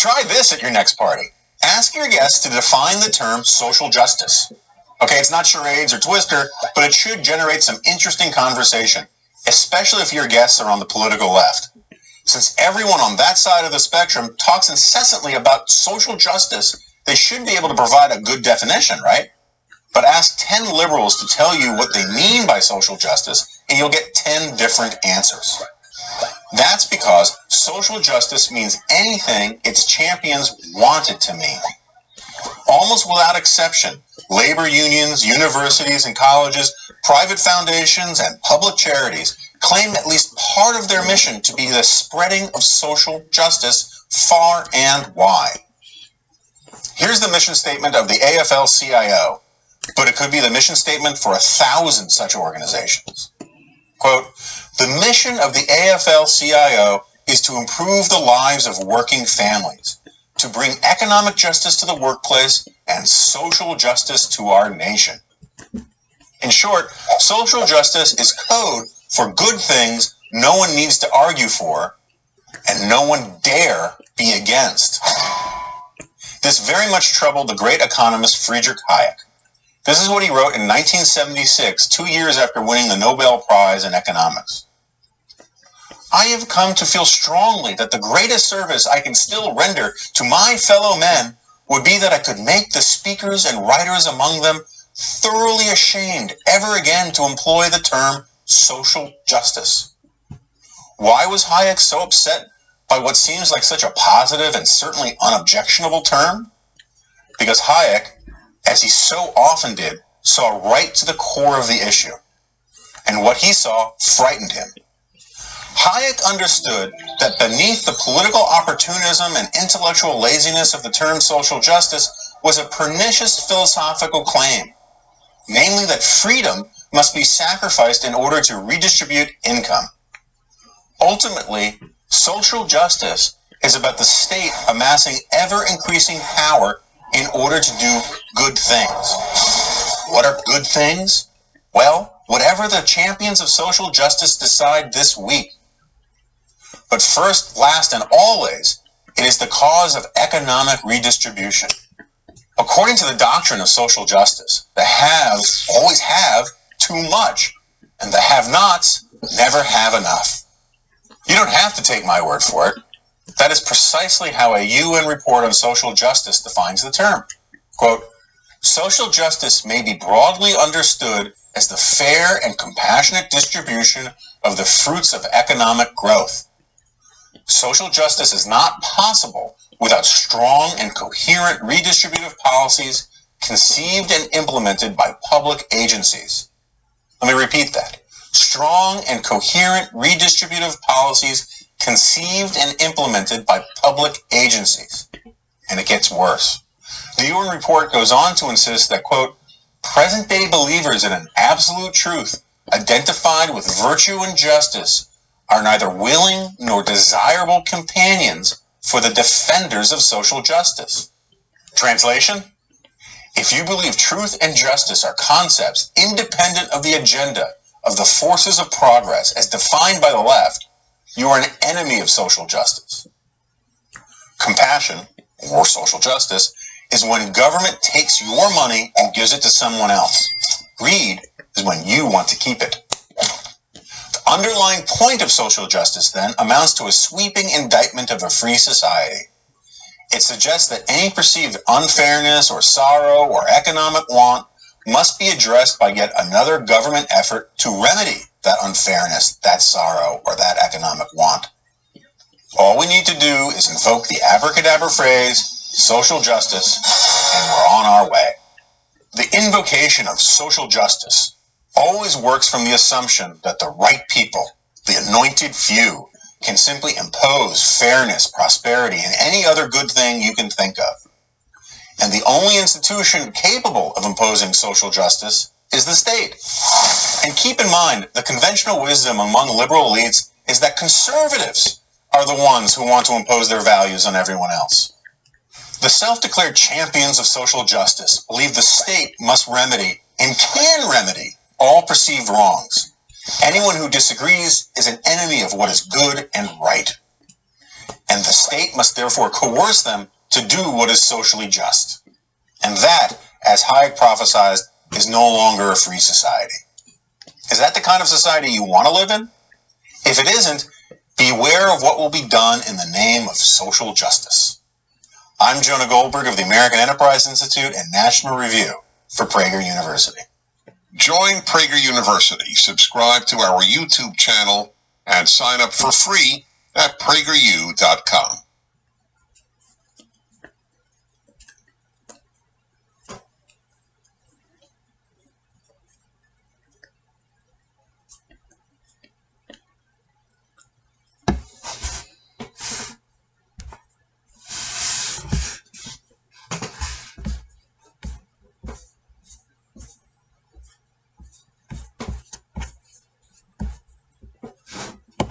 Try this at your next party. Ask your guests to define the term social justice. Okay, it's not charades or Twister, but it should generate some interesting conversation, especially if your guests are on the political left. Since everyone on that side of the spectrum talks incessantly about social justice, they should be able to provide a good definition, right? But ask 10 liberals to tell you what they mean by social justice, and you'll get 10 different answers. That's because social justice means anything its champions want it to mean. Almost without exception, labor unions, universities and colleges, private foundations, and public charities claim at least part of their mission to be the spreading of social justice far and wide. Here's the mission statement of the AFL-CIO, but it could be the mission statement for 1,000 such organizations. Quote, "The mission of the AFL-CIO is to improve the lives of working families, to bring economic justice to the workplace and social justice to our nation." In short, social justice is code for good things no one needs to argue for and no one dare be against. This very much troubled the great economist Friedrich Hayek. This is what he wrote in 1976, 2 years after winning the Nobel Prize in economics. "I have come to feel strongly that the greatest service I can still render to my fellow men would be that I could make the speakers and writers among them thoroughly ashamed ever again to employ the term social justice." Why was Hayek so upset by what seems like such a positive and certainly unobjectionable term? Because Hayek, as he so often did, saw right to the core of the issue. And what he saw frightened him. Hayek understood that beneath the political opportunism and intellectual laziness of the term social justice was a pernicious philosophical claim, namely that freedom must be sacrificed in order to redistribute income. Ultimately, social justice is about the state amassing ever-increasing power in order to do good things. What are good things? Well, whatever the champions of social justice decide this week. But first, last, and always, it is the cause of economic redistribution. According to the doctrine of social justice, the haves always have too much, and the have-nots never have enough. You don't have to take my word for it. That is precisely how a UN report on social justice defines the term. Quote, "Social justice may be broadly understood as the fair and compassionate distribution of the fruits of economic growth. Social justice is not possible without strong and coherent redistributive policies conceived and implemented by public agencies." Let me repeat that. Strong and coherent redistributive policies conceived and implemented by public agencies. And it gets worse. The UN report goes on to insist that, quote, "Present-day believers in an absolute truth, identified with virtue and justice, are neither willing nor desirable companions for the defenders of social justice." Translation? If you believe truth and justice are concepts independent of the agenda of the forces of progress as defined by the left, you are an enemy of social justice. Compassion, or social justice, is when government takes your money and gives it to someone else. Greed is when you want to keep it. The underlying point of social justice, then, amounts to a sweeping indictment of a free society. It suggests that any perceived unfairness or sorrow or economic want must be addressed by yet another government effort to remedy that unfairness, that sorrow, or that economic want. All we need to do is invoke the abracadabra phrase, social justice, and we're on our way. The invocation of social justice always works from the assumption that the right people, the anointed few, can simply impose fairness, prosperity, and any other good thing you can think of. And the only institution capable of imposing social justice is the state. And keep in mind, the conventional wisdom among liberal elites is that conservatives are the ones who want to impose their values on everyone else. The self-declared champions of social justice believe the state must remedy and can remedy all perceived wrongs. Anyone who disagrees is an enemy of what is good and right. and the state must therefore coerce them to do what is socially just. And that, as Hayek prophesied, is no longer a free society. Is that the kind of society you want to live in? If it isn't, beware of what will be done in the name of social justice. I'm Jonah Goldberg of the American Enterprise Institute and National Review for Prager University. Join Prager University, subscribe to our YouTube channel, and sign up for free at PragerU.com.